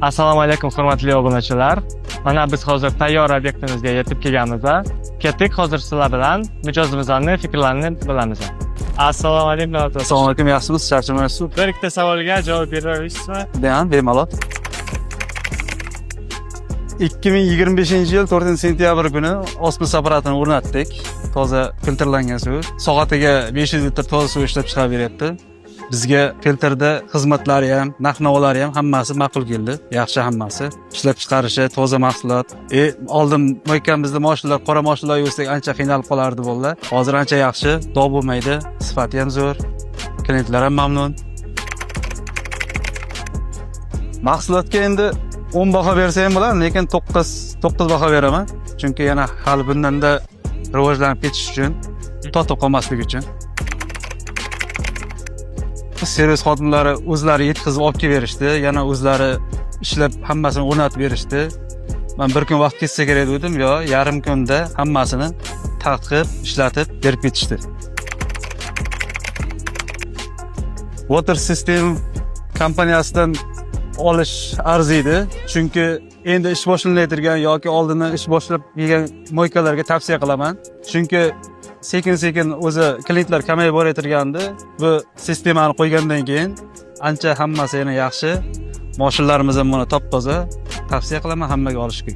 Assalomu alaykum hurmatli obunachilar. Mana biz hozir tayyor obyektimizga yetib kelganmiz. Ketdik, hozir sizlar bilan mijozimizning fikrlarini bilamiz. Assalomu alaykum. Assalomu alaykum, yaxshimisiz? Charchamaysiz? Bir ikkita savolga javob beraverasizmi? Bemalol. 2025-yil 4-sentyabr kuni osmos apparatini o'rnatdik. Toza filtrlangan suv. Soatiga 500 litr toza suv ishlab chiqarib beryapti. Bizga filtrda xizmatlari ham, narx-navolari ham hammasi ma'qul keldi. Yaxshi hammasi. Ishlab chiqarishi, toza mahsulot. Oldin mo'ykamizda mashinalar, qora mashinalar yursak ancha qiynalib qolardi bo'ldi. Hozir ancha yaxshi, dog' bo'lmaydi, sifati ham zo'r. Klientlar ham mamnun. Mahsulotga endi 10 baho bersa ham bo'ladi, lekin 9 baho beraman. Chunki yana hali bundanda rivojlanib ketish uchun, totib qolmaslik uchun. Servis xodimlari o'zlari yetkazib olib kelib berishdi, yana o'zlari ishlab hammasini o'rnatib berishdi. Men bir kun vaqt ketsa kerak dedim, yo, yarim kunda hammasini taqib, ishlatib berib ketishdi. Water System kompaniyasidan olish arziydi, chunki endi ish boshlanayotgan yoki oldindan ish boshlab kelgan mo'ykalarga tavsiya qilaman. Chunki sekin-sekin o'zi klientlar kamayib borayotgandi. Bu sistemani qo'ygandan keyin ancha hammasi yana yaxshi. Mashinalarimiz ham mana top-toza. Tavsiya qilaman hammaga olishga.